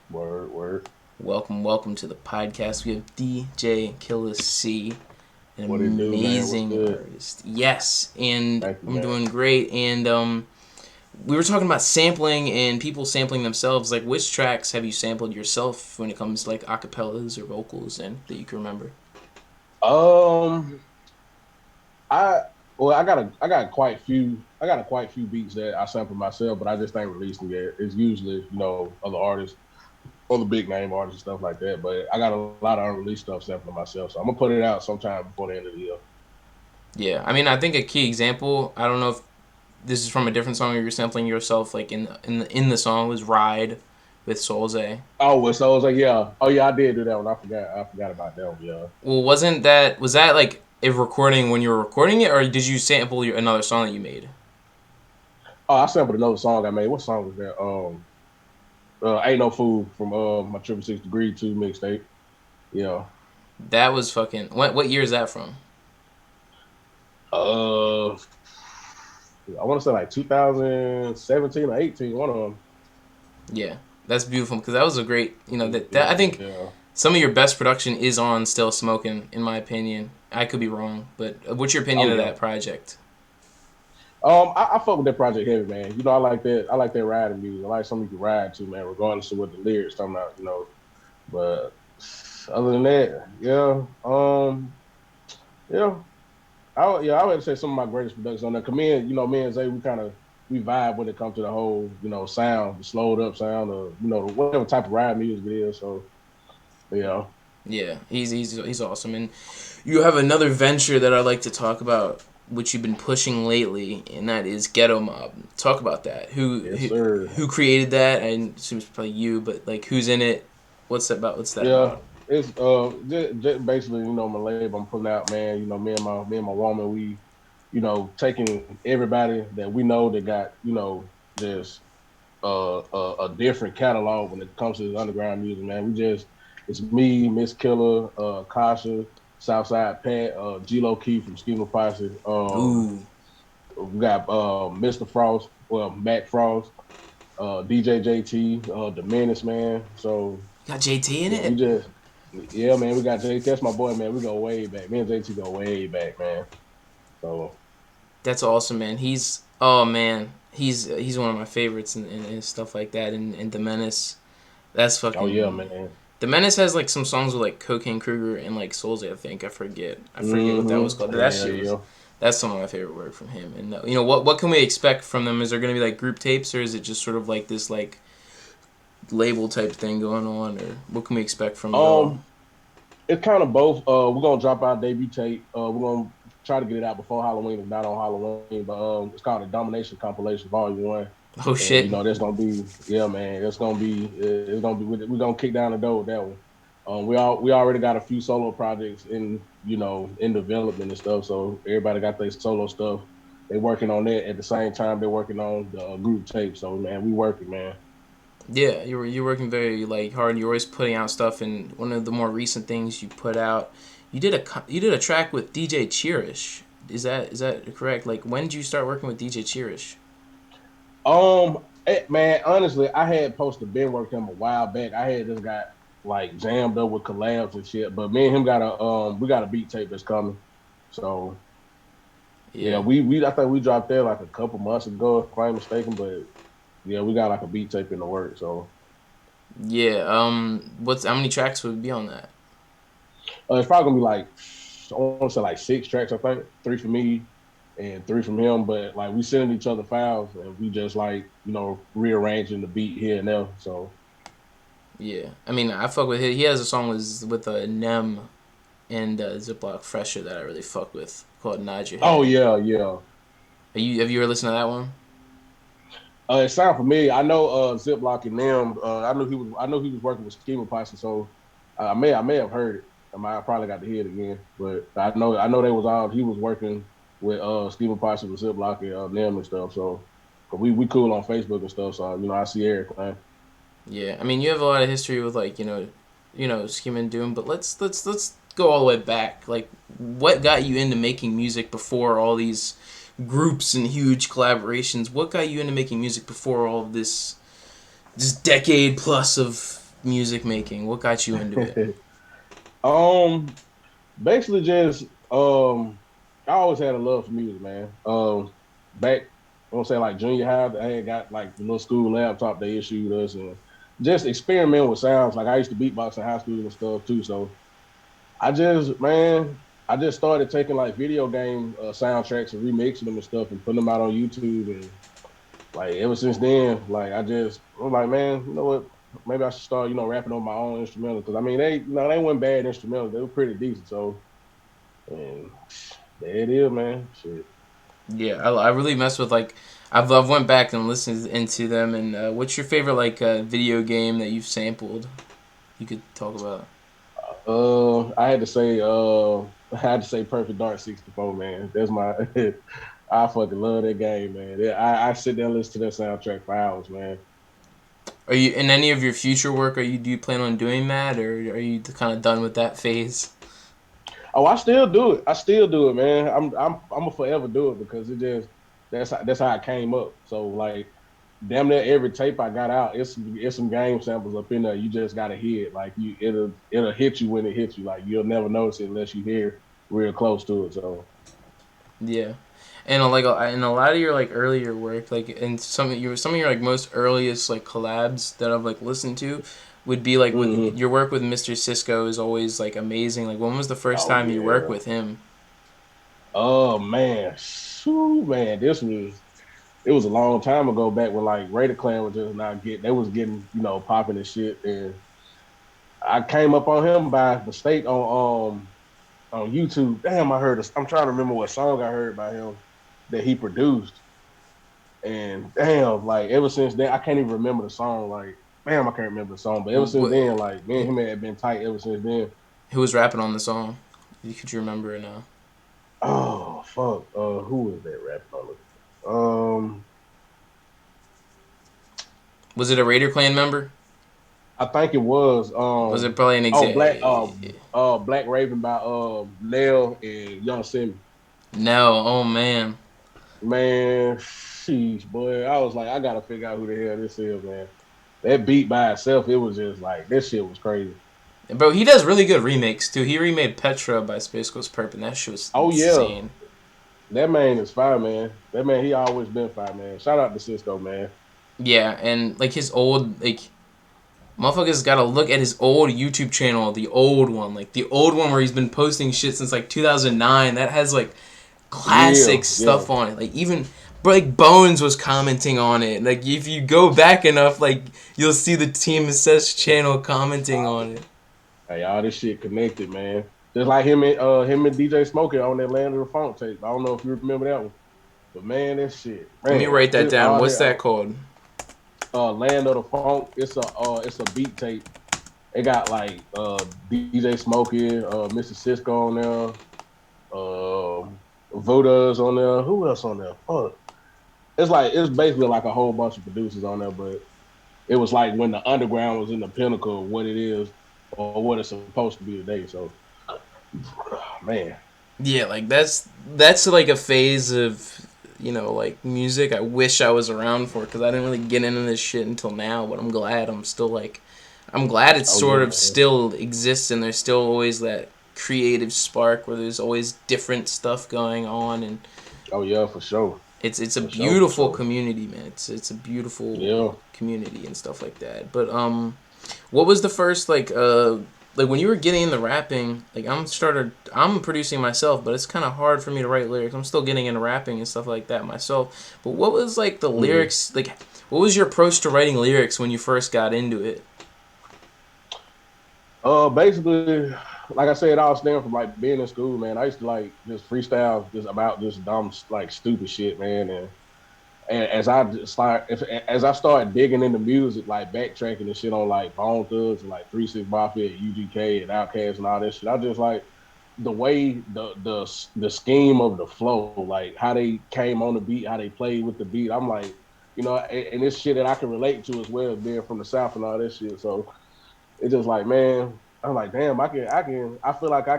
Word, word. Welcome to the podcast. We have DJ Killa C, an What it do, man? What's amazing good? artist. Yes, and Thank you, I'm man. doing great. And we were talking about sampling and people sampling themselves. Like, which tracks have you sampled yourself when it comes to like acapellas or vocals, and that you can remember? Um, I I got a quite few beats that I sample myself, but I just ain't released them yet. It's usually other artists, other big name artists and stuff like that. But I got a lot of unreleased stuff sampling myself, so I'm gonna put it out sometime before the end of the year. Yeah, I mean, I think a key example. I don't know if this is from a different song or you're sampling yourself. Like in the song was "Ride" with Soulze. Oh, well, so I was like, yeah, oh yeah, I did do that one. I forgot about that one. Yeah. Well, was that like a recording when you were recording it, or did you sample another song that you made? Oh, I sampled another song I made. What song was that? Ain't no fool from my Triple Six Degree Two mixtape. Yeah. That was fucking. What year is that from? Uh, I want to say like 2017 or 18. One of them. Yeah, that's beautiful because that was a great. That I think Yeah. some of your best production is on "Still Smoking," in my opinion. I could be wrong, but what's your Oh opinion of yeah. that project? I fuck with that project heavy, man. I like that. I like that riding music. I like something you can ride to, man, regardless of what the lyrics talking about. But other than that, yeah. Yeah. I would say some of my greatest productions on there. Cause me and Zay, we vibe when it comes to the whole, sound, the slowed up sound, or whatever type of ride music it is. So yeah. Yeah, he's awesome, and you have another venture that I like to talk about, which you've been pushing lately, and that is Ghetto Mob. Talk about that. Who Yes, who, sir. who created that? I assume it's probably you, but like, who's in it? What's that about? What's that Yeah, about? it's just basically my label I'm putting out, man. Me and my woman, we taking everybody that we know that got just a different catalog when it comes to this underground music, man. It's me, Miss Killer, Kasha, Southside Pat, G Lo Key from Schema Posse. Ooh, We got Mr. Frost, well Mac Frost, DJ JT, the Menace, man. So got JT in yeah, it. yeah, man, we got JT. That's my boy, man. We go way back. Me and JT go way back, man. So, That's awesome, man. He's one of my favorites and stuff like that. And the Menace, that's oh yeah, fucking. man. The Menace has like some songs with like Cocaine Kruger and like Soulja. I think I forget what that was called. But Yeah, that yeah, shit was. yeah. That's some of my favorite work from him. And what can we expect from them? Is there gonna be like group tapes, or is it just sort of like this like label type thing going on, or what can we expect from y'all? Um, it's kind of both. We're gonna drop our debut tape. We're gonna try to get it out before Halloween, if not on Halloween. But it's called a Domination Compilation Volume One, Oh and shit. that's gonna be, yeah, man. It's gonna be. We're gonna kick down the door with that one. We already got a few solo projects in development and stuff. So everybody got their solo stuff. They working on that at the same time they're working on the group tape. So man, we working, man. Yeah, you're working very like hard. You're always putting out stuff, and one of the more recent things you put out, you did a track with DJ Cheerish. Is that correct? Like, when did you start working with DJ Cheerish? Man, honestly, I had supposed to been working him a while back. I had just got like jammed up with collabs and shit. But me and him got a we got a beat tape that's coming. So yeah, Yeah, we I think we dropped there like a couple months ago, if I'm mistaken. But yeah, we got like a beat tape in the work. So yeah. What's how many tracks would be on that? it's probably gonna be like I want to say like six tracks. I think three for me and three from him. But like we sending each other files and we just like rearranging the beat here and there. So Yeah, I mean, I fuck with him. He has a song with Nem and Ziploc Fresher that I really fuck with called Nod Your oh Head. yeah, yeah. Have you ever listened to that one? It sounded familiar. I know Ziploc and them. I know he was working with Schema Posse, so I may have heard it. I probably got to hear it again, but I know they was all he was working with Schema Posse with Ziploc and them and stuff. So 'cause we cool on Facebook and stuff. So I see everything. Yeah, I mean, you have a lot of history with like Scheme and Doom, but let's go all the way back. Like, what got you into making music before all these groups and huge collaborations? What got you into making music before all of this decade plus of music making? What got you into it? um, basically just I always had a love for music, man. Back I want to say like junior high, I had got like the little school laptop they issued us and just experiment with sounds. Like I used to beatbox in high school and stuff too. So I just started taking like video game soundtracks and remixing them and stuff and putting them out on YouTube. And like ever since then, I'm like, man, you know what? Maybe I should start, rapping on my own instrumental because I mean they weren't bad instrumentals. They were pretty decent. So and there it is, man. Shit. Yeah, I really mess with like I've went back and listened into them. And what's your favorite like video game that you've sampled? You could talk about. I had to say, Perfect Dark 64, man. That's my, I fucking love that game, man. I sit there and listen to that soundtrack for hours, man. Are you in any of your future work? Do you plan on doing that, or are you kind of done with that phase? Oh, I still do it. I still do it, man. I'm gonna forever do it because that's how I came up. So like, damn near every tape I got out, it's some game samples up in there. You just gotta hear it. Like it'll hit you when it hits you. Like you'll never notice it unless you hear real close to it. So. Yeah, and like in a lot of your like earlier work, like in some of your like most earliest like collabs that I've like listened to, would be like with Hmm. your work with Mr. Cisco is always like amazing. Like when was the first Oh time you worked yeah. with him? Oh man, Shoo, man, it was a long time ago back when like Raider Clan was just not getting they was getting popping and shit, and I came up on him by mistake on YouTube. Damn, I heard. I'm trying to remember what song I heard by him that he produced, and damn, like ever since then I can't even remember the song. Like damn, I can't remember the song, but ever since What, then, like me and him had been tight ever since then. who was rapping on the song? Could you remember it now? Oh fuck, who was that rapping on it? Was it a Raider Clan member? I think it was Was it probably an oh Black exact? Black Raven by Nell and Young Simi. No. Oh man. Man, sheesh, boy. I was like, I gotta figure out who the hell this is, man. That beat by itself, it was just like this shit was crazy. Bro, he does really good remakes too. He remade Petra by Space Ghost Perp, and that shit was Oh yeah, insane. that man is fine, man. That man, he always been fine, man. Shout out to Cisco, man. Yeah, and like his old like motherfuckers gotta look at his old YouTube channel, the old one, like the old one where he's been posting shit since like 2009. That has like Yeah, classic yeah. stuff on it. Like even bro, like Bones was commenting on it. Like if you go back enough, like you'll see the Team Assess channel commenting on it. Hey, all this shit connected, man. Just like him and DJ Smoker on that Land of the Funk tape. I don't know if you remember that one, but man, that shit, Let me man, write that down. all What's that that called? Land of the Funk. It's a beat tape. It got like DJ Smokey, Mr. Cisco on there, Voda's on there. Who else on there? Fuck. It's basically like a whole bunch of producers on there, but it was like when the underground was in the pinnacle of what it is or what it's supposed to be today. So man. Yeah, like that's like a phase of like music I wish I was around for because I didn't really get into this shit until now. But I'm glad I'm glad it Oh yeah, sort of man. still exists and there's still always that creative spark where there's always different stuff going on and Oh yeah, for sure. it's a For sure, for beautiful sure. community, man. It's a beautiful Yeah. community and stuff like that. But what was the first like when you were getting into rapping? Like I'm producing myself, but it's kind of hard for me to write lyrics. I'm still getting into rapping and stuff like that myself. But what was like the Mm-hmm. lyrics like? What was your approach to writing lyrics when you first got into it? Basically, like I said, I was stemming from like being in school, man. I used to like just freestyle just about just dumb, like stupid shit, man. And as I started digging into music, like backtracking and shit on like Bone Thugs and like 3 6 Mafia, UGK and Outkast and all that shit, I just like the way the scheme of the flow, like how they came on the beat, how they played with the beat. I'm like, and it's shit that I can relate to as well, being from the South and all that shit. So it's just like, man, I'm like, damn, I feel like I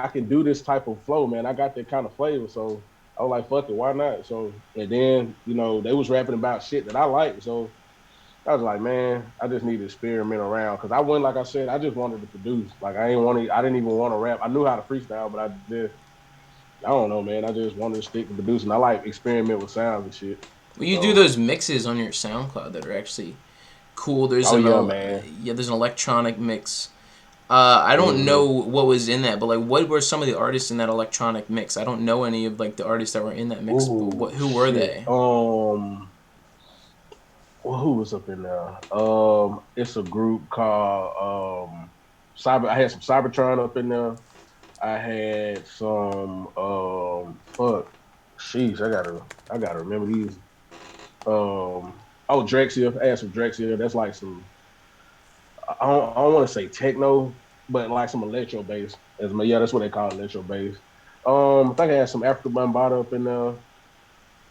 can do this type of flow, man. I got that kind of flavor. So I was like, fuck it, why not? So, and then, they was rapping about shit that I like. So I was like, man, I just need to experiment around because I went, like I said, I just wanted to produce. Like I ain't want to, I didn't even want to rap. I knew how to freestyle, but I don't know, man. I just wanted to stick to producing. I like experiment with sounds and shit. Well, you do So, those mixes on your SoundCloud that are actually cool. There's oh yeah, man. there's an electronic mix. I don't know Hmm. what was in that, but like, what were some of the artists in that electronic mix? I don't know any of like the artists that were in that mix, but Ooh, who were shit. they? Well, who was up in there? It's a group called Cyber. I had some Cybertron up in there. I had some fuck. Sheesh, I gotta remember these. Oh, Drexia. I had some Drexia. That's like some. I don't want to say techno, but like some electro bass. Yeah, that's what they call electro bass. I think I had some Africa Bambaataa up in there.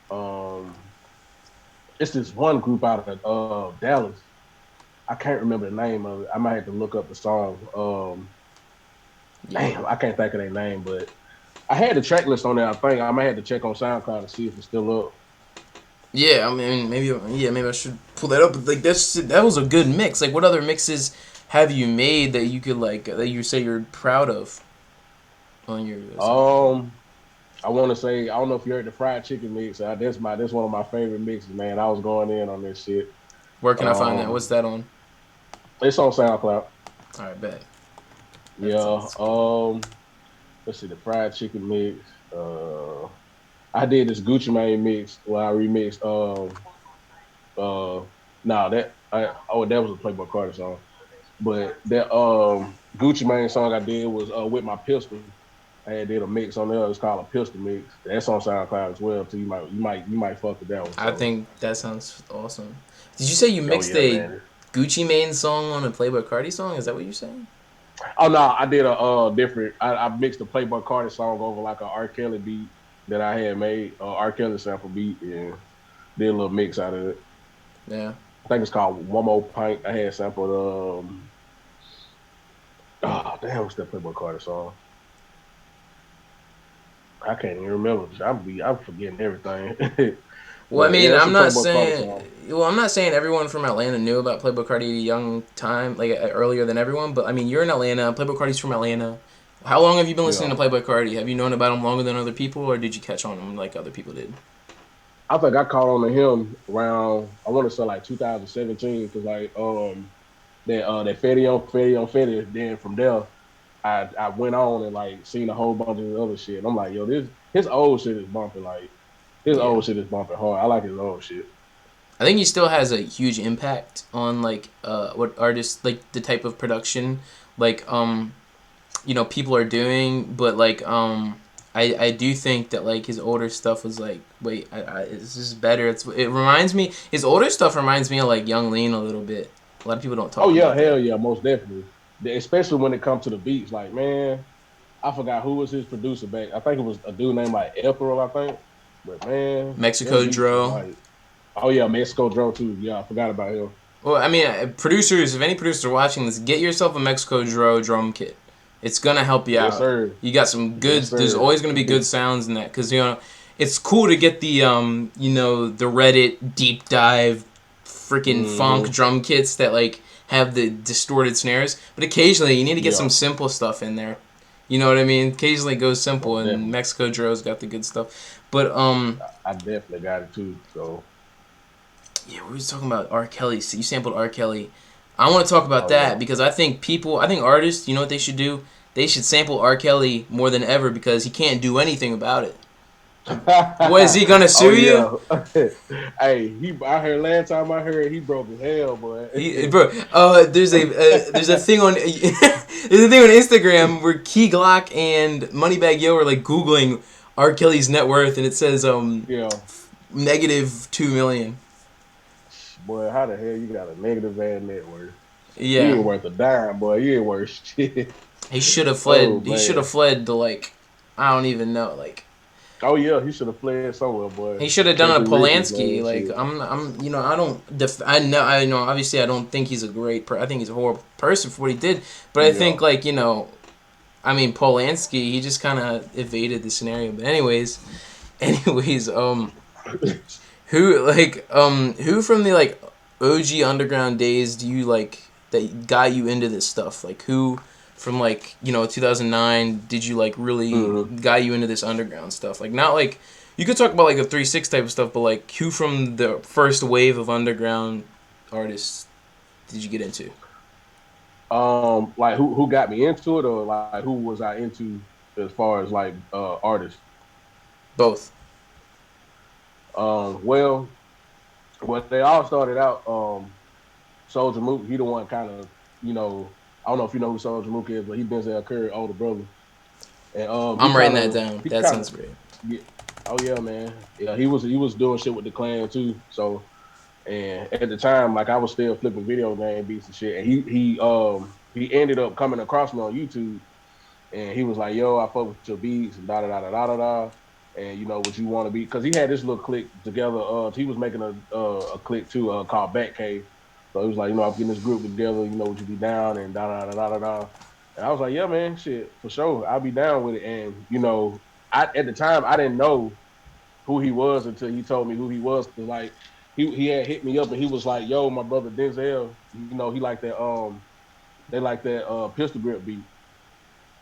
Um, it's this one group out of Dallas. I can't remember the name of it. I might have to look up the song. Yeah, Damn, I can't think of their name, but I had the track list on there. I think I might have to check on SoundCloud to see if it's still up. yeah. I mean, maybe I should pull that up. But like, that was a good mix. Like, what other mixes have you made that you could like that you say you're proud of on your SoundCloud? Um, I want to say I don't know if you heard the fried chicken mix. That's one of my favorite mixes, man. I was going in on this shit. Where can I find that? What's Um, that on? it's on SoundCloud. All right, bet. That Yeah. sounds good. Let's see the fried chicken mix. I did this Gucci Mane mix where I remixed. Uh, nah, that was a Playboy Carter song. But that Gucci Mane song I did was with my pistol. I had did a mix on there. It's called a pistol mix. That's on SoundCloud as well. So you might fuck with that one. I So think that sounds awesome. Did you say you oh mixed yeah, a man. Gucci Mane song on a Playboy Cardi song? Is that what you're saying? Oh no, I did a different. I mixed the Playboy Carter song over like a R. Kelly beat that I had made, R. Kelly sample beat, and did a little mix out of it. Yeah. I think it's called One More Pint. I had sampled oh damn, what's that Playboy Carter song? I can't even remember. I'm forgetting everything. Well, I But yeah, mean, that's a Playboy Carter song. I'm not saying everyone from Atlanta knew about Playboy Cardi at a young time, like earlier than everyone. But I mean, you're in Atlanta. Playboy Cardi's from Atlanta. How long have you been listening Yeah. to Playboy Cardi? Have you known about him longer than other people, or did you catch on him like other people did? I think I caught on to him around I want to say like 2017 because like that Fetty on Fetty. Then from there I went on and like seen a whole bunch of other shit. And I'm like, yo, this his old shit is bumping. Like his Yeah. old shit is bumping hard. I like his old shit. I think he still has a huge impact on like what artists like the type of production like people are doing, but like I do think that like his older stuff was like wait this is better. It reminds me his older stuff reminds me of like Young Lean a little bit. A lot of people don't Oh talk yeah, about that. hell yeah, most definitely. Especially when it comes to the beats. Like man, I forgot who was his producer back. I think it was a dude named like April. I think. But man, them Mexico beats was Dro. like, oh yeah, Mexico Dro too. Yeah, I forgot about him. Well, I mean, producers, if any producers are watching this, get yourself a Mexico Dro drum kit. It's gonna help you Yes, out. sir. You got some good. Yes, There's sir. always gonna be good sounds in that because it's cool to get the Reddit deep dive, freaking funk Hmm. drum kits that like have the distorted snares. But occasionally you need to get some Yeah, simple stuff in there. You know what I mean? Occasionally it goes simple, most and definitely. Mexico Dro's got the good stuff. But I definitely got it too. So, yeah, we was talking about R. Kelly. So you sampled R. Kelly. I want to talk about oh that yeah. because I think artists, you know what they should do? They should sample R. Kelly more than ever because he can't do anything about it. What is he gonna Oh sue you? yeah. Hey, I heard last time I heard he broke his hell, boy. Bro, there's a thing on there's a thing on Instagram where Key Glock and Moneybag Yo are like googling R. Kelly's net worth and it says Yeah. negative 2 million. Boy, how the hell you got a negative ad net worth? You Yeah, ain't worth a dime, boy. You ain't worth shit. he should have Oh fled. He should have man. fled to like I don't even know like Oh yeah, he should have fled somewhere, boy. he should have done Catch a his riches, Polanski. man. Like Shit. I don't. I know. Obviously, I don't think he's a great. I think he's a horrible person for what he did. But I Yeah. think like I mean Polanski. He just kind of evaded the scenario. But anyways, who from the like OG underground days do you like that got you into this stuff? Like who from like, 2009 did you like really Mm-hmm. got you into this underground stuff? Like not like you could talk about like the 3-6 type of stuff, but like who from the first wave of underground artists did you get into? Like who got me into it, or like who was I into as far as like artists? Both. Well, they all started out. Soldier Mook, he the one kind of, I don't know if you know who Soldier Mook is, but he Denzel Curry older brother, and he I'm writing kind that of down. That sounds great. yeah, oh yeah, man, yeah, he was doing shit with the clan too. So, and at the time, like I was still flipping video game beats and shit, and he ended up coming across me on YouTube, and he was like, "Yo, I fuck with your beats and da da da da da da da." And what you want to be, because he had this little clique together. He was making a clique too, called Batcave. So he was like, I'm getting this group together. Would you be down and da da da da da da. And I was like, yeah, man, shit, for sure, I'll be down with it. And I at the time I didn't know who he was until he told me who he was. Cause like he had hit me up and he was like, yo, my brother Denzel, he like that they like that pistol grip beat.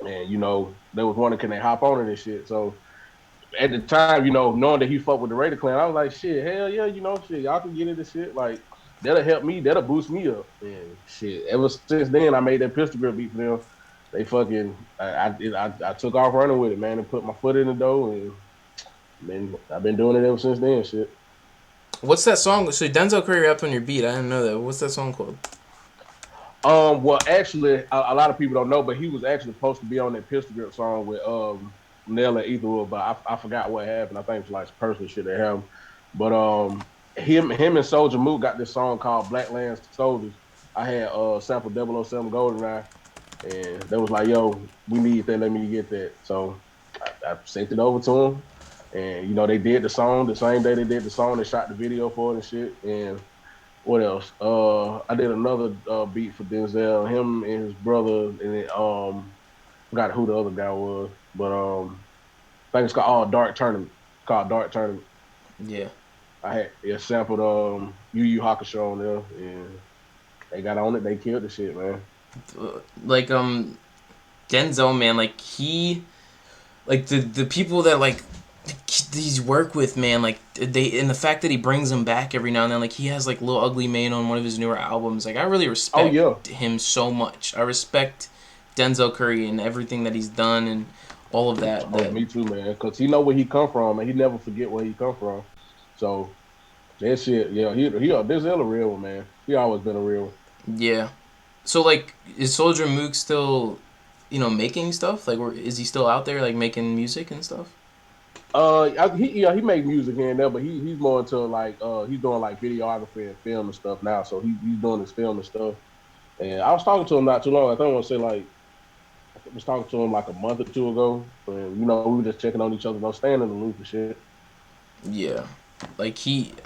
And they was wondering can they hop on it and shit. So at the time, knowing that he fucked with the Raider clan, I was like, shit, hell yeah, shit, y'all can get into shit. Like, that'll help me, that'll boost me up. And shit, ever since then, I made that pistol grip beat for them. They fucking, I took off running with it, man, and put my foot in the door, and man, I've been doing it ever since then, shit. What's that song? So Denzel Curry rapped on your beat. I didn't know that. What's that song called? Well, actually, a lot of people don't know, but he was actually supposed to be on that pistol grip song with Nell and Etherwood, but I forgot what happened. I think it's like personal shit that happened. But him and Soldier Mook got this song called Black Land Soldiers. I had sampled 007 Goldeneye, and they was like, "Yo, we need that. Let me get that." So I sent it over to them, and they did the song the same day they did the song. They shot the video for it and shit, and what else? I did another beat for Denzel, him and his brother, and forgot who the other guy was, but I think it's called Dark Tournament. Called Dark Tournament. Yeah. I had sampled Yu Yu Hakusho on there, and they got on it. They killed the shit, man. Like Denzel, man, like he, like the people that like he's work with, man, like they, and the fact that he brings them back every now and then, like he has like Lil Ugly Mane on one of his newer albums. Like I really Oh yeah. respect him so much. I respect Denzel Curry and everything that he's done and all of that. Oh, That me too, man. Cause he know where he come from, and he never forget where he come from. So that shit, yeah, this is a real one, man. He always been a real one. yeah. So like, is Soldier Mook still, making stuff? Like, or is he still out there like making music and stuff? He make music here and there, but he's more into like he's doing like videography and film and stuff now. So he's doing his film and stuff. And I was talking to him not too long. I think I want to say like I was talking to him like a month or two ago, and we were just checking on each other, staying in the loop and shit. Yeah. Like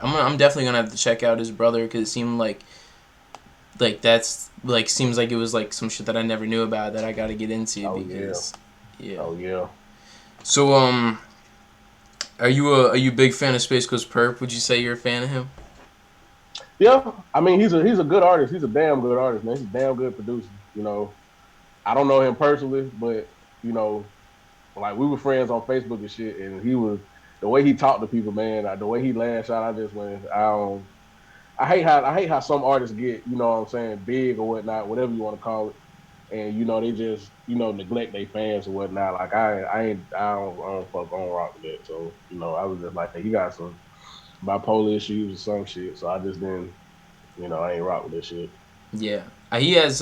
I'm definitely gonna have to check out his brother because it seemed like that's like seems like it was like some shit that I never knew about that I got to get into Oh yeah, because yeah. oh yeah. So are you a big fan of Space Ghost Perp? Would you say you're a fan of him? Yeah, I mean he's a good artist. He's a damn good artist, man. He's a damn good producer. I don't know him personally, but you know, like we were friends on Facebook and shit, and he was the way he talked to people, man. The way he lashed out, I just went, I hate how some artists get, what I'm saying, big or whatnot, whatever you want to call it, and they just neglect their fans or whatnot. Like I ain't I don't rock with that. So I was just like, hey, he got some bipolar issues or some shit. So I just didn't, I ain't rock with that shit. Yeah. He has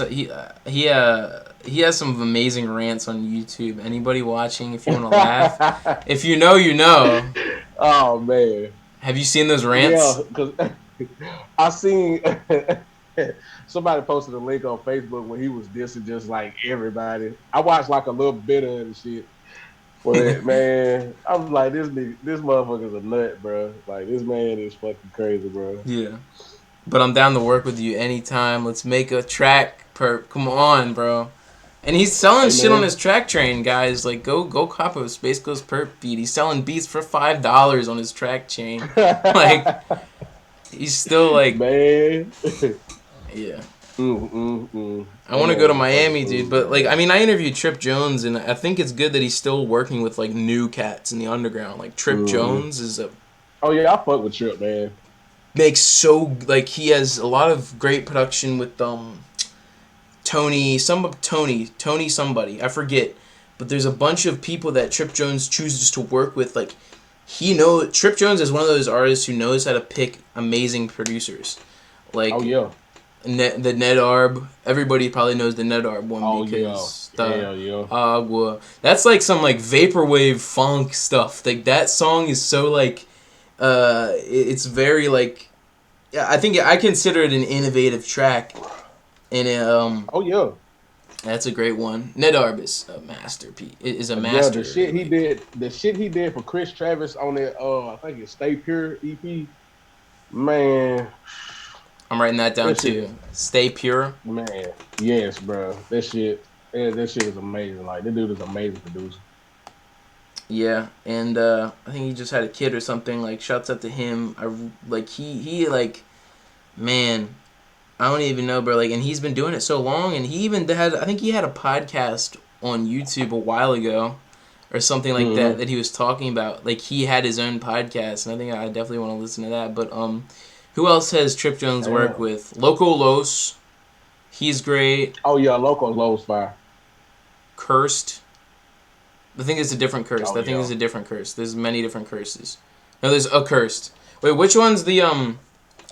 some amazing rants on YouTube. Anybody watching, if you want to laugh, if you know, you know. Oh man, Have you seen those rants? yeah, because I seen somebody posted a link on Facebook when he was dissing just like everybody. I watched like a little bit of the shit, but man, I was like, this motherfucker's a nut, bro. Like this man is fucking crazy, bro. Yeah. But I'm down to work with you anytime. Let's make a track, Perp. Come on, bro. And he's selling Hey shit on man, his track train, guys. Like, go cop a Space Ghost Perp beat. He's selling beats for $5 on his track chain. Like, He's still like, man. yeah. I That want to go to man's a fucking Miami, dude. fool, But like, man. I mean, I interviewed Trip Jones, and I think it's good that he's still working with like new cats in the underground. Like Trip Mm-hmm. Jones is a Oh yeah, I fuck with Trip, man. makes so like he has a lot of great production with Tony somebody I forget, but there's a bunch of people that Trip Jones chooses to work with. Like Trip Jones is one of those artists who knows how to pick amazing producers. Oh Like yeah. The Ned Arb. Everybody probably knows the Ned Arb one Oh yeah. because the Hell yeah. Agua. That's like some like vaporwave funk stuff. Like that song is so like, it's very like, yeah. I think I consider it an innovative track, and Oh yeah. that's a great one. Ned Arb is a masterpiece. Is a Yeah, the master. shit he Like did, the shit he did for Chris Travis on that I think it's Stay Pure EP. Man, I'm writing that down that shit, too. Stay pure. man. Yes, bro. That shit is amazing. Like that dude is an amazing producer. Yeah, and I think he just had a kid or something. Like shouts out to him. He like, man, I don't even know, bro. Like, and he's been doing it so long, and he even had, I think he had a podcast on YouTube a while ago, or something like that, Mm-hmm. that he was talking about. Like, he had his own podcast, and I think I definitely want to listen to that. But who else has Trip Jones work Damn. with? Loco Los, he's great. Oh yeah, Loco's Low's fire. Cursed. I think it's a different curse. Oh I think yeah. it's a different curse. There's many different curses. No, there's a cursed. Wait, which one's the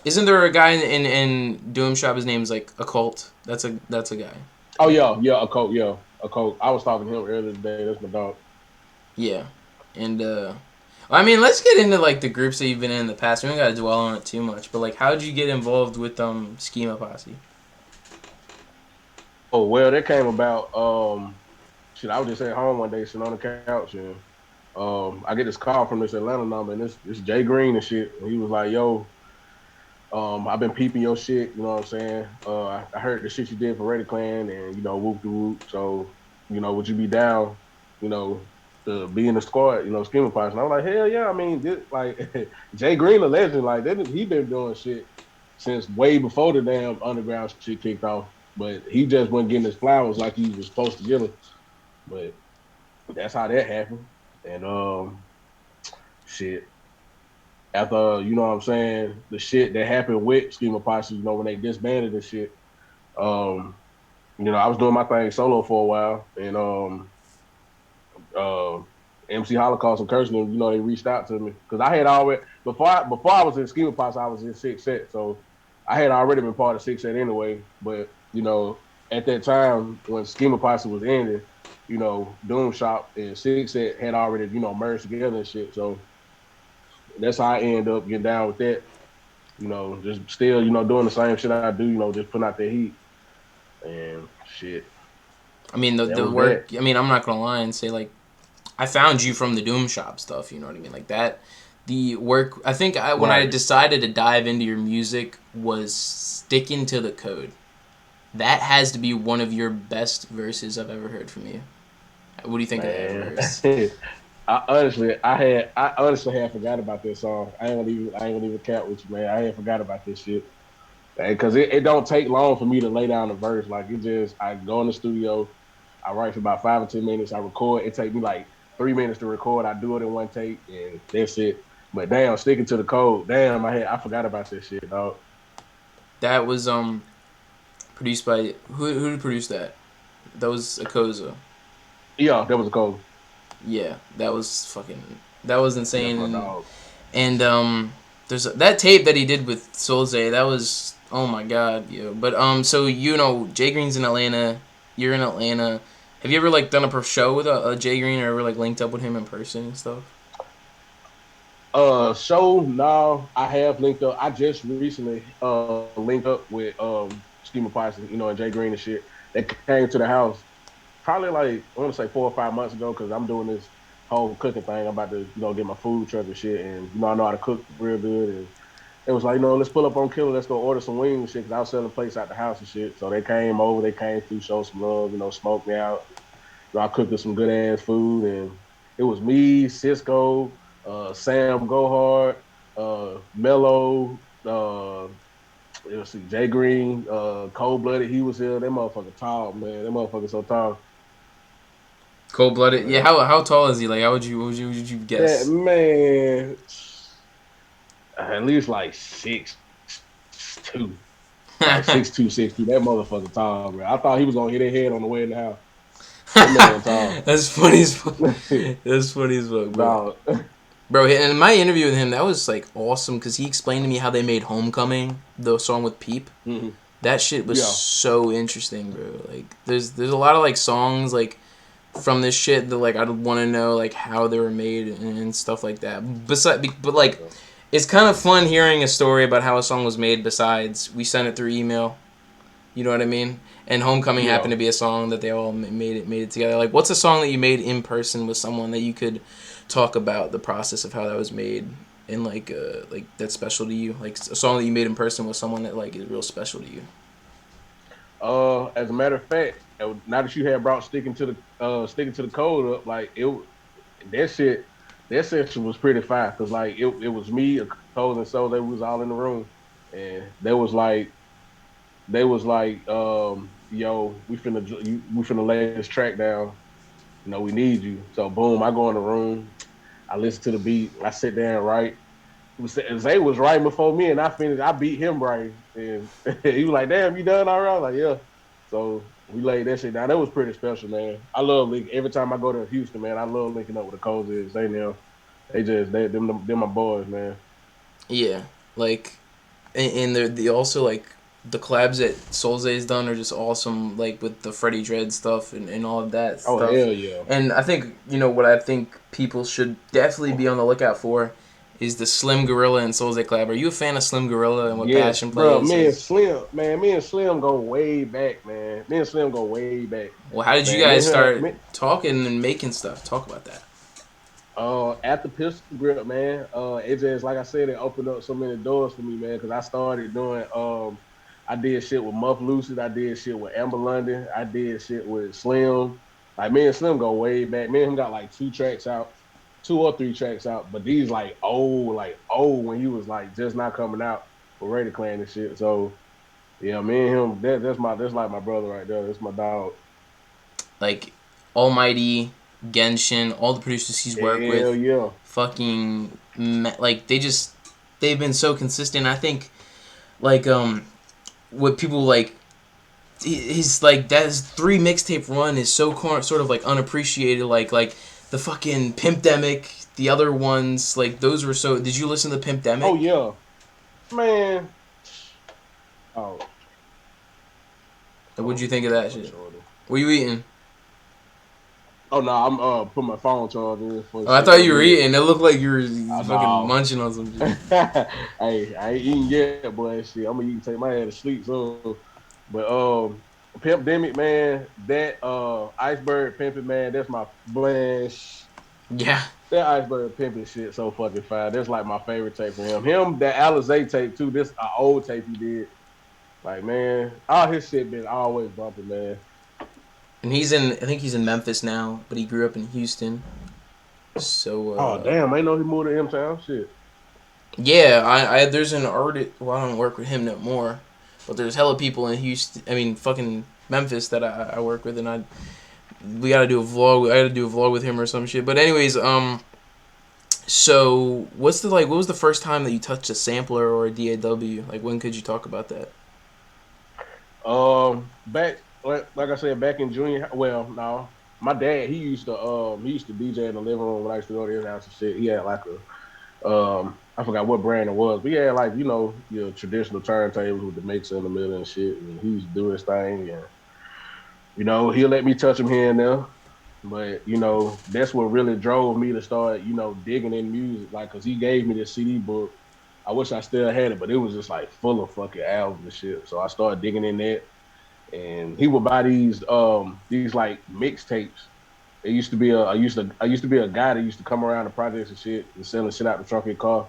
Isn't there a guy in Doomshop? His name's like Occult. That's a guy. Oh yeah, yeah, a coat, yeah. A coat. I was talking to him earlier today. That's my dog. Yeah, and I mean, let's get into like the groups that you've been in the past. We don't gotta dwell on it too much, but like, how did you get involved with Schema Posse? Oh well, that came about. Shit, I was just at home one day sitting on the couch and I get this call from this Atlanta number and this Jay Green and shit. And he was like, "Yo, I've been peeping your shit. You know what I'm saying? I heard the shit you did for Reddit Clan and whoop de whoop. So would you be down? You know, to be in the squad? Schema Posse." And I was like, "Hell yeah! I mean, like Jay Green, a legend. Like he been doing shit since way before the damn underground shit kicked off. But he just wasn't getting his flowers like he was supposed to get them. But that's how that happened. And shit. After what I'm saying, the shit that happened with Schema Posse, when they disbanded and shit. Um, I was doing my thing solo for a while, and uh, MC Holocaust and Kirsten, they reached out to me because I had already before I was in Schema Posse, I was in Six Set, so I had already been part of Six Set anyway. But at that time when Schema Posse was ending, Doom Shop and Six Set had already merged together and shit. So that's how I ended up getting down with that. Just still doing the same shit I do. Just putting out that heat and shit. I mean, That the was that. work. I mean, I'm not gonna lie and say like, I found you from the Doom Shop stuff. You know what I mean? Like that. The work. I think when I Right. decided to dive into your music was sticking to the code. That has to be one of your best verses I've ever heard from you. What do you think of that Man. verse? I honestly had forgot about this song. I ain't gonna even count with you, man. I had forgot about this shit. Because it don't take long for me to lay down a verse. Like I go in the studio, I write for about 5 or 10 minutes, I record. It take me like 3 minutes to record. I do it in one take, and that's it. But damn, sticking to the code. Damn, I forgot about this shit, dog. That was produced by who produce that? That was Akoza. Yeah, that was a code. Yeah, that was That's insane. my and dog. and there's that tape that he did with Soulze. That was, oh my god, yo. But so Jay Green's in Atlanta. You're in Atlanta. Have you ever like done a show with a Jay Green, or ever like linked up with him in person and stuff? Show now I have linked up. I just recently linked up with Schema Posse, and Jay Green and shit. That came to the house probably like I want to say 4 or 5 months ago because I'm doing this whole cooking thing. I'm about to get my food truck and shit, and I know how to cook real good. And it was like let's pull up on Killer, let's go order some wings and shit because I was selling plates out the house and shit. So they came over, they came through, showed some love, smoked me out. I cooked us some good ass food, and it was me, Cisco, Sam Gohard, Mello. Uh, let's see, Jay Green, Cold Blooded, he was here. That motherfucker tall, man. That motherfucker so tall. Cold blooded. Yeah. Yeah. How tall is he? Like, how would you That guess? man, at least like 6'2", like 6'2", 6'2". That motherfucker tall, bro. I thought he was gonna hit his head on the way in the house. That man tall. That's funny as fuck. That's funny as fuck, bro. Dog. Bro, in my interview with him, that was like awesome because he explained to me how they made "Homecoming," the song with Peep. Mhm. That shit was Yeah. so interesting, bro. Like, there's a lot of like songs like from this shit that like I'd want to know like how they were made and stuff like that. But like, it's kind of fun hearing a story about how a song was made. Besides, we sent it through email. You know what I mean? And "Homecoming" happened Yeah. to be a song that they all made it together. Like, what's a song that you made in person with someone that you could talk about the process of how that was made and like that's special to you? Like a song that you made in person with someone that like is real special to you. As a matter of fact, now that you had brought sticking to the code up, like that shit, that session was pretty fire because like it was me, a code, and so they was all in the room, and they was like, yo, we finna lay this track down. You know, we need you. So boom, I go in the room, I listen to the beat, I sit there and write. Zay was writing before me, and I finished. I beat him right, and he was like, "Damn, you done already?" I was like, "Yeah." So we laid that shit down. That was pretty special, man. I love every time I go to Houston, man. I love linking up with the Cozies. Them my boys, man. Yeah, like and they also like the collabs that Solzay's done are just awesome. Like with the Freddie Dredd stuff and all of that Oh stuff. hell yeah. And I think what I think people should definitely be on the lookout for is the Slim Gorilla and Soulja collab. Are you a fan of Slim Gorilla and what Yes, Passion bro. plays? Like, Me and Slim go way back, man. Me and Slim go way back, well, how did you man. Me guys and her, start talking and making stuff? Talk about that. At the pistol grip, man. It just like I said, it opened up so many doors for me, man. Because I started doing, I did shit with Muff Lucid, I did shit with Amber London, I did shit with Slim. Like me and Slim go way back. Me and him got like 2 tracks out, 2 or 3 tracks out. But these like old when he was like just not coming out for Raider Clan and shit. So yeah, me and him, that's like my brother right there. That's my dog. Like Almighty, Genshin, all the producers he's worked Hell with, yeah. fucking like they've been so consistent. I think like what people like his like that his 3 mixtape run is so sort of like unappreciated. Like the fucking Pimpdemic, the other ones like those were so. Did you listen to Oh Pimpdemic? yeah, man. Oh, Like, hold what'd on, you put my think of phone that on shit? charger. What you eating? Oh no, I'm put my phone charger for Oh, I shit thought go you were dead. eating. It looked like you were fucking No. munching on some shit. Hey, I ain't eating yet, boy. Shit, I'm gonna eat and take my head to sleep soon. But Pimp Demic, man, that iceberg pimping, man, that's my man. Yeah. That iceberg pimping shit so fucking fire. That's like my favorite tape from him. That Alizé tape too. This old tape he did. Like man, all his shit been always bumping, man. And he's in. I think he's in Memphis now, but he grew up in Houston. So Oh damn, I ain't know he moved to M Town. Shit. yeah, I there's an artist. Well, I don't work with him no more, but there's hella people in Houston. I mean, fucking Memphis that I work with, and we gotta do a vlog. I gotta do a vlog with him or some shit. But anyways, so what's the like? What was the first time that you touched a sampler or a DAW? Like, when could you talk about that? Back like I said, back in junior. Well, no, my dad he used to DJ in the living room when I used to go to his house and shit. He had like a I forgot what brand it was, but he had like your traditional turntables with the mixer in the middle and shit. And he used to do his thing, and he'll let me touch him here and there. But that's what really drove me to start digging in music, like because he gave me this CD book. I wish I still had it, but it was just like full of fucking albums and shit. So I started digging in that, and he would buy these like mixtapes. It used to be I used to be a guy that used to come around the projects and shit and selling shit out the trunk of your car.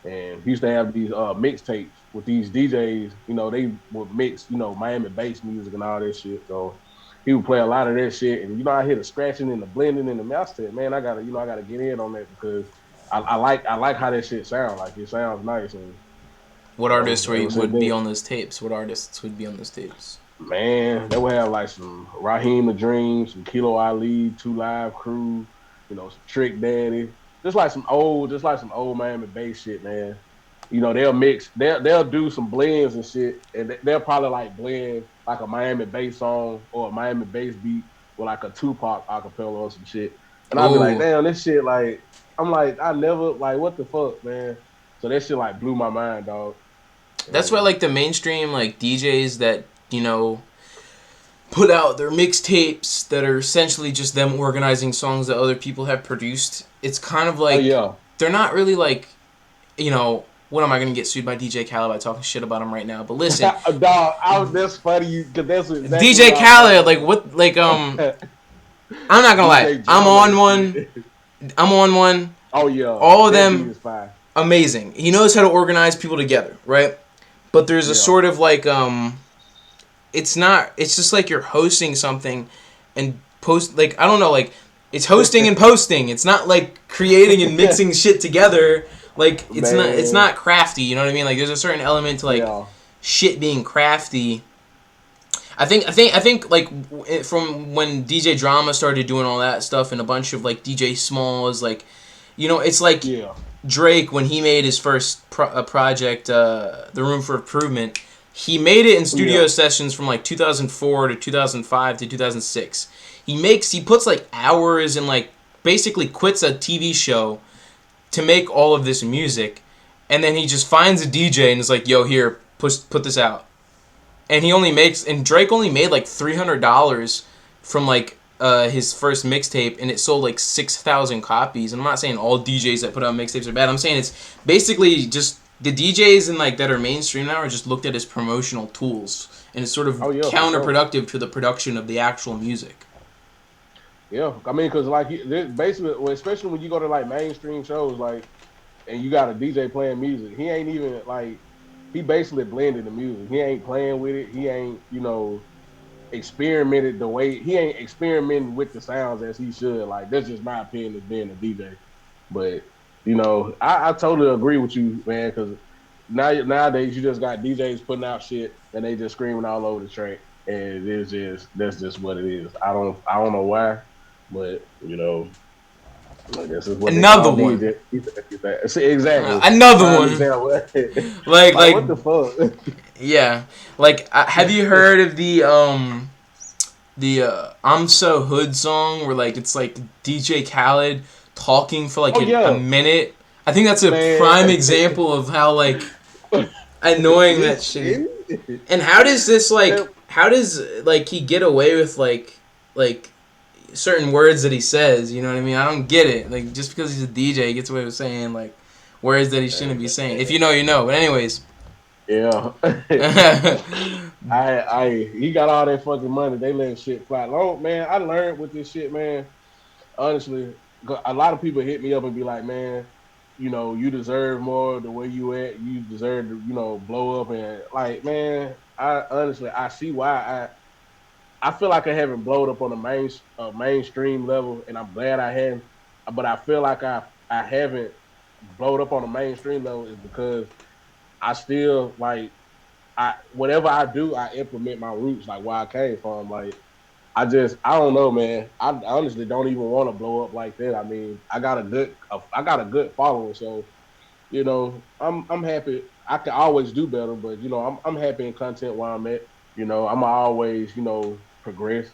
And he used to have these mixtapes with these DJs. They would mix Miami bass music and all that shit. So he would play a lot of that shit. And I hear the scratching and the blending in the mouth. I said, man, I gotta get in on that because I like how that shit sounds. Like it sounds nice and What So artists they would say would be that. on those tapes? What artists would be on those tapes? Man, they would have like some Raheem the Dream, some Kilo Ali, Two Live Crew, some Trick Daddy, just like some old Miami bass shit, man. They'll mix, they'll do some blends and shit, and they'll probably like blend like a Miami bass song or a Miami bass beat with like a Tupac acapella or some shit. And I'll be like, Oh, damn, this shit like, I'm like, I never like, what the fuck, man. So that shit like blew my mind, dog. that's why And like the mainstream like DJs that put out their mixtapes that are essentially just them organizing songs that other people have produced. It's kind of oh like yeah, they're not really like what am I gonna get sued by DJ Khaled by talking shit about him right now? But listen, dog, that's funny because that's exactly what DJ I was Khaled, thinking. like what, like I'm not gonna lie, DJ drama and shit. I'm on one. Oh yeah, All of that beat them is fine. amazing. He knows how to organize people together, right? But there's a Yeah, sort of like it's not. It's just like you're hosting something, and post like I don't know, like it's hosting and posting. It's not like creating and mixing shit together. Like it's man. not crafty. You know what I mean? Like there's a certain element to like Yeah, shit being crafty. I think like from when DJ Drama started doing all that stuff and a bunch of like DJ Smalls, like it's like yeah, Drake when he made his first project, The Room for Improvement. He made it in studio yeah, sessions from like 2004 to 2005 to 2006. He puts like hours and like basically quits a TV show to make all of this music, and then he just finds a DJ and is like, "Yo, here, put this out." And Drake only made like $300 from like his first mixtape, and it sold like 6,000 copies. And I'm not saying all DJs that put out mixtapes are bad. I'm saying it's basically just the DJs and like that are mainstream now are just looked at as promotional tools, and it's sort of oh yeah, for sure. counterproductive to the production of the actual music. Yeah, I mean, because like basically, well, especially when you go to like mainstream shows, like, and you got a DJ playing music, he ain't even like he basically blended the music. He ain't playing with it. He ain't experimented the way he ain't experimenting with the sounds as he should. Like that's just my opinion as being a DJ. But I totally agree with you, man. Because nowadays you just got DJs putting out shit and they just screaming all over the track, and it's just that's just what it is. I don't know why, but this is what they Another call one, DJ. See, exactly. another Trying to one, understand what like like like what the fuck. yeah, like have you heard of the I'm So Hood song where like it's like DJ Khaled talking for like Oh a yeah, minute. I think that's a prime man. example of how like annoying that this shit is. shit. And how does this Man, like how does like he get away with like certain words that he says, you know what I mean? I don't get it. Like just because he's a DJ he gets away with saying like words that he shouldn't be saying. If you know, you know. But anyways. yeah. He got all that fucking money. They let shit fly. Long man, I learned with this shit, man. Honestly, a lot of people hit me up and be like, man, you deserve more the way you at. You deserve to, blow up and like, man. I honestly, I see why I feel like I haven't blown up on a mainstream level, and I'm glad I haven't. But I feel like I haven't blown up on a mainstream level is because I still like I whatever I do, I implement my roots, like where I came from. Like I don't know, man. I honestly don't even want to blow up like that. I mean, I got a good following, so I'm happy. I can always do better, but I'm happy in content where I'm at. I'm always progress,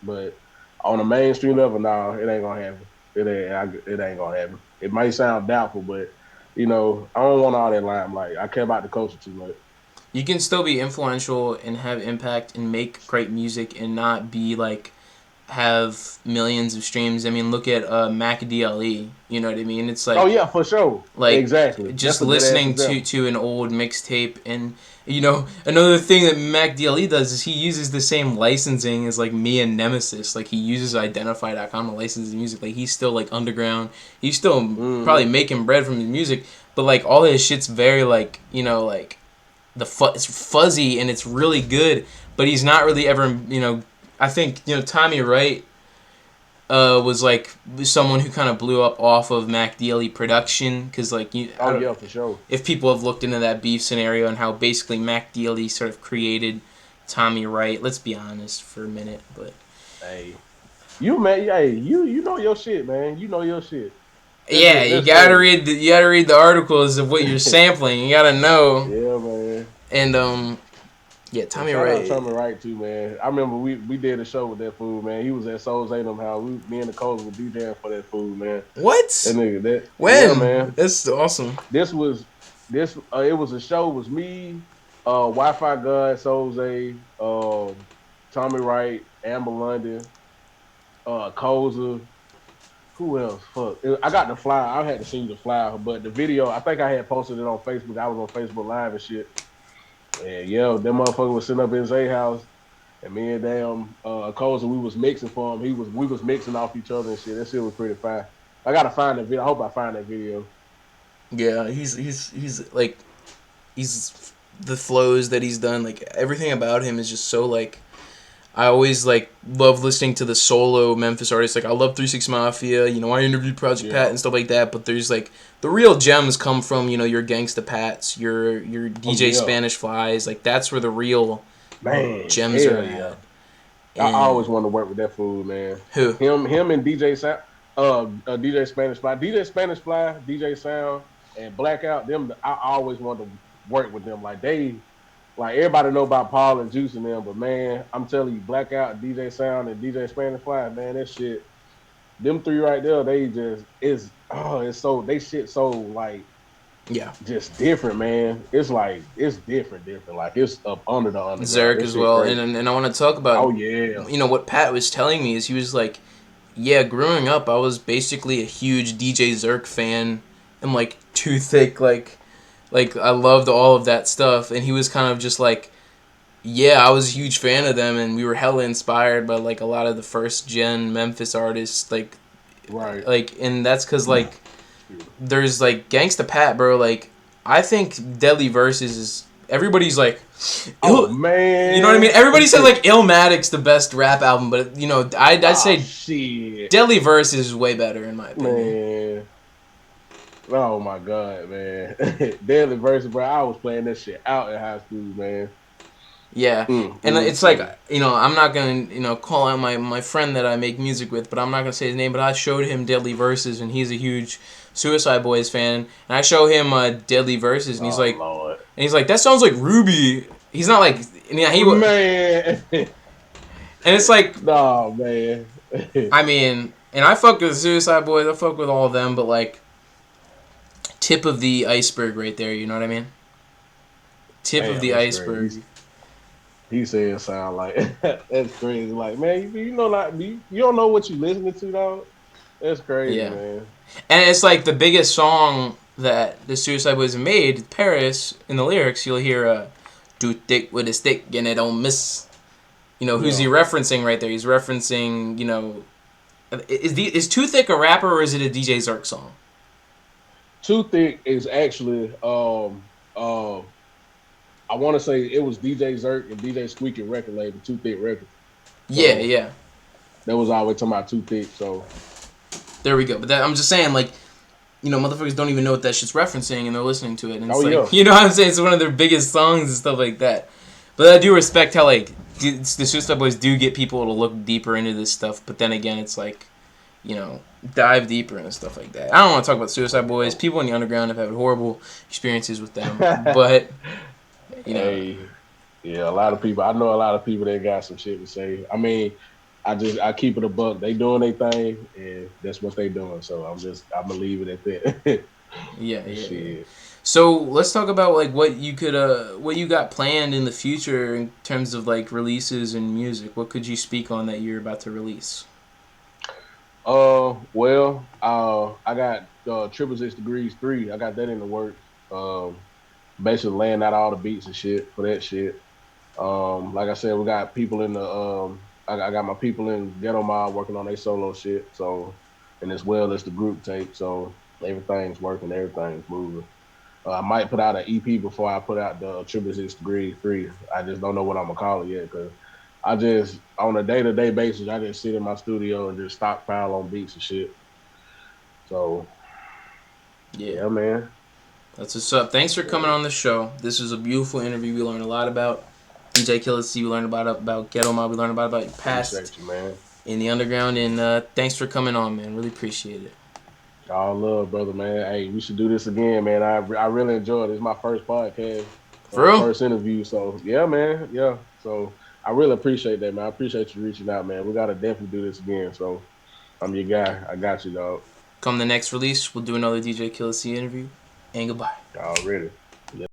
but on a mainstream level, now it ain't gonna happen. It ain't gonna happen. It might sound doubtful, but I don't want all that limelight. I care about the culture too much. You can still be influential and have impact and make great music and not be like have millions of streams. I mean, look at Mac DLE. You know what I mean? It's Oh like yeah, for sure. Exactly. That's just a good ass listening example. to an old mixtape. And another thing that Mac DLE does is he uses the same licensing as like me and Nemesis. Like he uses identify.com to license his music. Like he's still like underground. He's still probably Hmm. making bread from his music, but like all his shit's very like like it's fuzzy and it's really good, but he's not really ever I think Tommy Wright was like someone who kind of blew up off of Mac Dealey production because like I Oh don't, yeah, for sure. if people have looked into that beef scenario and how basically Mac Dealey sort of created Tommy Wright. Let's be honest for a minute, but Hey, you man, hey, you know your shit, man. You know your shit. yeah, That's crazy. you gotta read the articles of what you're sampling. You gotta know, Yeah, man. and yeah, And Tommy shout out Wright. Tommy Wright too, man. I remember we did a show with that fool, man. He was at Souls Ain't Them How me and the Coles were DJing for that fool, man. That What? nigga, that yeah, When? man. That's awesome. This was this it was a show. It was me, Wi-Fi God, Souls A, Tommy Wright, Amber London, Koza. Who else? Fuck. I got the flyer. I had to send you the flyer, but the video, I think I had posted it on Facebook. I was on Facebook Live and shit. And yeah, that motherfucker was sitting up in Zay house, and me and damn Koza, we was mixing for him. We was mixing off each other and shit. That shit was pretty fine. I gotta find that video. I hope I find that video. Yeah, he's like he's the flows that he's done. Like everything about him is just so like. I always like love listening to the solo Memphis artists. Like I love 3 6 Mafia. You know, I interviewed Project Pat Yeah. and stuff like that. But there's like the real gems come from your Gangsta Pats, your Oh DJ yeah. Spanish Flies. Like that's where the real Man, gems are hell yeah. at. I always And wanted to work with that fool, man. who? Him and DJ Spanish Fly, DJ Spanish Fly, DJ Sound, and Blackout. Them, I always wanted to work with them. Like everybody know about Paul and Juice and them, but man, I'm telling you, Blackout, DJ Sound, and DJ Spanish Fly, man, that shit. Them three right there, they just it's so they shit so like Yeah, just different, man. It's like it's different. Like it's up under the underground. Zerk This as shit well. crazy. And I want to talk about Oh yeah. what Pat was telling me is he was like, yeah, growing up I was basically a huge DJ Zerk fan and like too thick like I loved all of that stuff, and he was kind of just like, yeah, I was a huge fan of them, and we were hella inspired by like a lot of the first gen Memphis artists, Right. and that's because like there's like Gangsta Pat, bro. Like I think Deadly Verses is everybody's like, Oh you know what I mean? man. Everybody said like Illmatic's the best rap album, but I'd Oh say shit. Deadly Verses is way better in my opinion. Man. Oh my god, man. Deadly verse, bro. I was playing that shit out in high school, man. Yeah, Mm, and mm, it's like mm. I'm not gonna call out my friend that I make music with, but I'm not gonna say his name. But I showed him Deadly Verses, and he's a huge Suicide Boys fan, and I show him Deadly Verses, and Oh Lord. he's like that sounds like Ruby. He's not like yeah Man. and it's like No, man. I mean, and I fuck with Suicide Boys, I fuck with all of them, but like tip of the iceberg right there. You know what I mean? Tip of Damn, the that's crazy. iceberg. He said sound like that's crazy. Like, man, you know, like you don't know what you listening to, dog. That's crazy, Yeah. man. And it's like the biggest song that the Suicide Boys have made, Paris, in the lyrics, you'll hear, too thick with a stick and it don't miss. Who's he Yeah. referencing right there? He's referencing, is Too Thick a rapper or is it a DJ Zerk song? Too Thick is actually I want to say it was DJ Zerk and DJ Squeaky record label, Too Thick Records. Yeah, So yeah. that was always talking about Too Thick. So There we go. But I'm just saying, like, motherfuckers don't even know what that shit's referencing and they're listening to it. And it's oh yeah. like, you know what I'm saying? It's one of their biggest songs and stuff like that. But I do respect how, like, the Suicide Boys do get people to look deeper into this stuff. But then again, it's like, dive deeper and stuff like that. I don't want to talk about Suicide Boys. People in the underground have had horrible experiences with them. But, Hey, yeah, a lot of people. I know a lot of people that got some shit to say. I mean, I keep it a buck. They doing their thing, and that's what they doing. So I'm gonna leave it at that. yeah. Shit. So let's talk about like what you got planned in the future in terms of like releases and music. What could you speak on that you're about to release? I got Triple Six Degrees 3. I got that in the works. Basically laying out all the beats and shit for that shit. Like I said, we got people in the I got my people in Ghetto Mob working on their solo shit. So, and as well as the group tape. So everything's working, everything's moving. I might put out an EP before I put out the Triple Six Degrees 3. I just don't know what I'm gonna call it yet because I just on a day-to-day basis, I just sit in my studio and just stockpile on beats and shit. So Yeah. yeah, man. That's what's up. Thanks for coming Yeah, on the show. This was a beautiful interview. We learned a lot about DJ Killa C. We learned about Ghetto Mob. We learned about your past appreciate you, man. in the underground. And thanks for coming on, man. Really appreciate it. All love, brother, man. Hey, we should do this again, man. I really enjoyed it. It's my first podcast, For real? first interview. So yeah, man. Yeah. So I really appreciate that, man. I appreciate you reaching out, man. We gotta definitely do this again. So I'm your guy. I got you, dog. Come the next release, we'll do another DJ Killa C interview. And goodbye. Already.